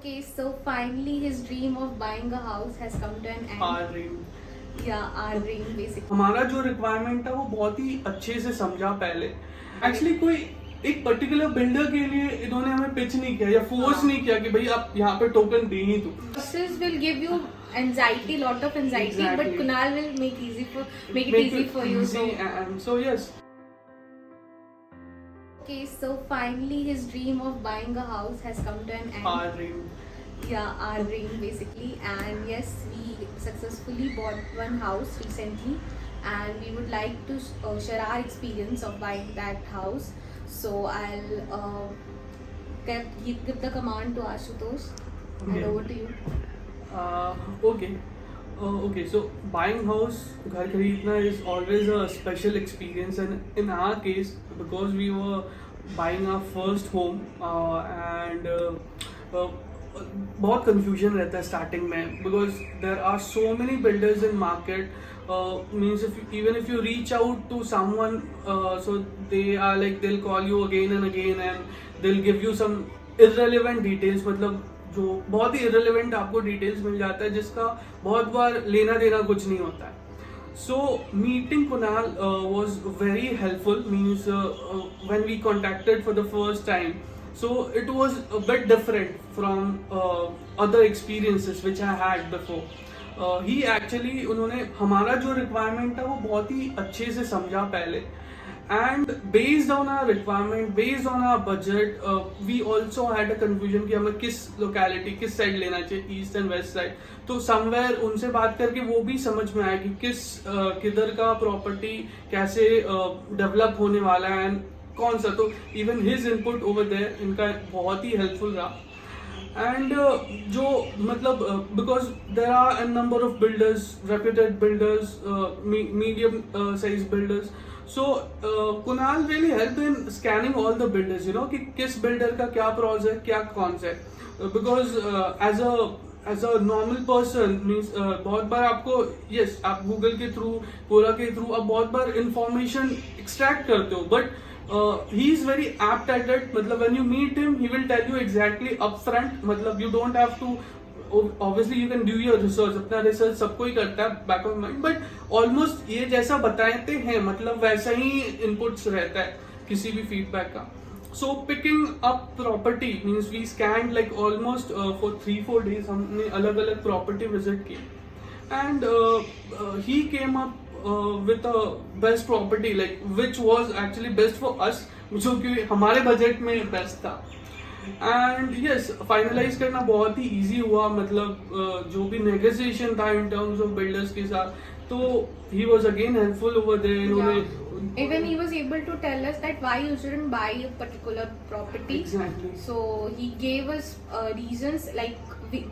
Okay, so finally his dream of buying a house has come to an end. our dream. Yeah, our dream basically. हमारा जो requirement था वो बहुत ही अच्छे से समझा पहले. एक्चुअली कोई एक पर्टिकुलर बिल्डर के लिए इन्होंने हमें पिच नहीं किया या फोर्स नहीं किया कि भाई आप यहाँ पे टोकन दे ही दो. Process will give you anxiety, lot of anxiety, but Exactly. Kunal will make it easy for you. Easy, and so yes. Okay, so finally his dream of buying a house has come to an end. Our dream. Yeah, our dream basically. And yes, we successfully bought one house recently, and we would like to share our experience of buying that house. So I'll give the command to Ashutosh. And Okay. over to you. Okay. Okay, so buying house, घर खरीदना is always a special experience, and in our case, because we were buying our first home, and बहुत confusion रहता है starting में, because there are so many builders in market. Means even if you reach out to someone, so they are like they'll call you again and again, and they'll give you some irrelevant details. मतलब जो बहुत ही irrelevant आपको details मिल जाता है जिसका बहुत बार लेना देना कुछ नहीं होता है. So meeting Kunal was very helpful. Means when we contacted for the first time, so it was a bit different from other experiences which I had before. He actually उन्होंने हमारा जो requirement था वो बहुत ही अच्छे से समझा पहले, and based on our requirement, based on our budget, we also had a confusion कि हमें किस locality, किस side लेना चाहिए, east and west side. तो somewhere उनसे बात करके वो भी समझ में आया कि किधर का property कैसे develop होने वाला है and कौन सा. तो even his input over there इनका बहुत ही helpful रहा. And जो मतलब because there are a number of builders, reputed builders, medium size builders. So Kunal really helped in scanning all the builders, you know, कि किस builder का क्या pros है, क्या cons है. Because as a normal person means बहुत बार आपको yes आप Google के through, Quora के through आप बहुत बार information extract करते हो, but he is very apt at it. मतलब when you meet him, he will tell you exactly upfront. मतलब you don't have to, obviously you can do your research. अपना research सबको ही करता है back of mind, but almost ये जैसा बताते हैं मतलब वैसा ही inputs रहता है किसी भी feedback का. So picking up property means we scanned like almost for 3-4 days. हमने अलग अलग property visit की, and he came up with a best property like which was actually best for us, जो कि हमारे बजट में best था. एंड यस फाइनलाइज करना बहुत ही इजी हुआ. मतलब जो भी नेगोशिएशन था इन टर्म्स ऑफ बिल्डर्स के साथ, तो he was again helpful over there. इन्होंने Even he was able to tell us that why you shouldn't buy a particular property. Exactly. So he gave us reasons like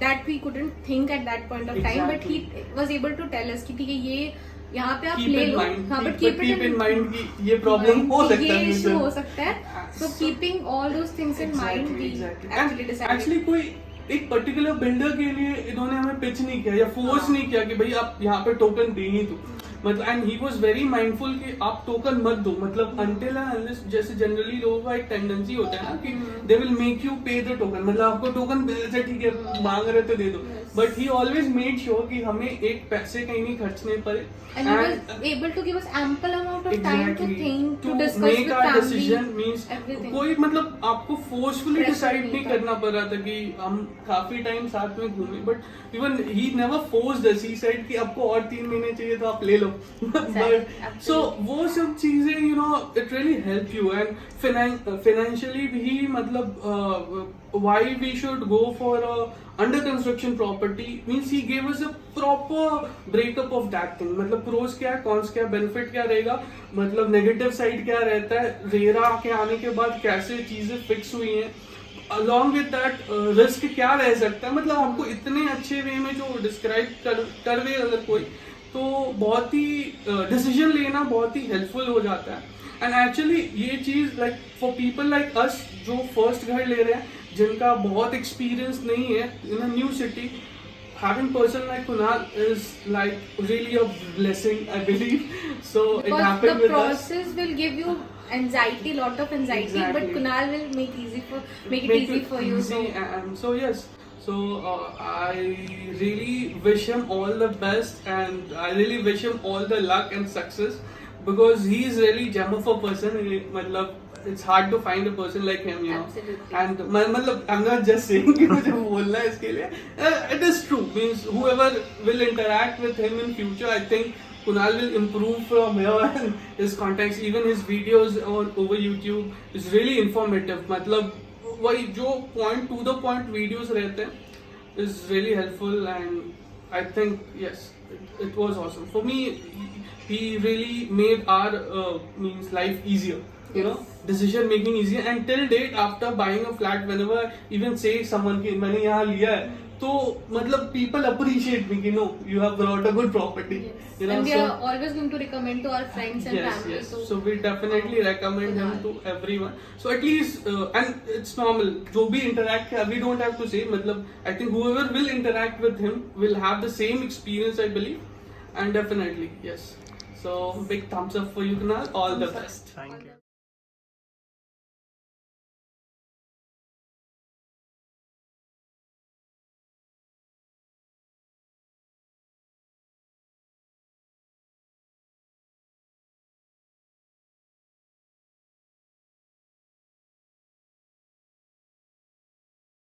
that we couldn't think at that point of time, but he was able to tell us कि ठीक है ये यहाँ पे आप ले लो. हाँ, but keep in mind कि ये प्रॉब्लम हो सकता है, ये इशू हो सकता है. So keeping all those things in mind, we actually decided. Actually कोई एक पर्टिकुलर बिल्डर के लिए इन्होंने हमें पिच नहीं किया या फोर्स नहीं किया कि भाई आप यहाँ पे टोकन दे ही दो. मतलब and he was very mindful कि आप टोकन मत दो. मतलब अनटिल एंड अनलेस, जैसे जनरली लोगों का एक टेंडेंसी होता है ना कि दे विल मेक यू पे द टोकन. मतलब आपको टोकन से ठीक है मांग रहे तो दे दो, but he always made sure कि हमें एक पैसे कहीं नहीं खर्चने पड़े. And he was able to give us ample amount of time to think, to discuss make with our family, decision. Means everything. कोई मतलब आपको फोर्सफुली Pressure डिसाइड नहीं नहीं था. करना पड़ रहा था कि हम काफी टाइम साथ में घूमे. But even he never forced us. He said कि आपको और 3 महीने चाहिए तो आप ले लो. बट सो वो सब चीजें you know it really help you. And financially भी मतलब why we should go for a under construction property means he gave us a proper breakup of that thing. मतलब pros क्या है, cons क्या है, benefit क्या रहेगा, मतलब negative side क्या रहता है, रेरा के आने के बाद कैसे चीजें फिक्स हुई हैं, along with that risk क्या रह सकता है. मतलब आपको इतने अच्छे वे में जो डिस्क्राइब कर दे अगर कोई, तो बहुत ही डिसीजन लेना बहुत ही हेल्पफुल हो जाता है. एंड एक्चुअली ये चीज like for people like us जो फर्स्ट घर ले रहे हैं, जिनका बहुत एक्सपीरियंस नहीं है in a new city, having person like Kunal is like really a blessing, I believe. So Because it happened the with us. process will give you anxiety, lot of anxiety, Exactly. but Kunal will make it easy for you. Easy, and so yes. So I really wish him all the best, and I really wish him all the luck and success, because he is really gem of a person. मतलब it's hard to find a person like him, you know. Absolutely. And मतलब I'm not just saying कि मुझे बोलना है इसके लिए. It is true. Means whoever will interact with him in future, I think Kunal will improve from here, and his contacts, even his videos over YouTube is really informative. मतलब वही जो point to the point videos रहते हैं is really helpful, and I think yes, it was awesome. For me, he really made our means life easier. You know, decision making easier, and till date after buying a flat, whenever I even say someone कि मैंने यहाँ लिया है, तो मतलब people appreciate me कि no, you have brought a good property. Yes. You know, And we so are always going to recommend to our friends and yes, family. yes. So we definitely recommend him to everyone. So at least, and it's normal. जो भी interact, we don't have to say. मतलब I think whoever will interact with him will have the same experience, I believe, and definitely yes. So big thumbs up for you, Kunal. All the best. Thank you.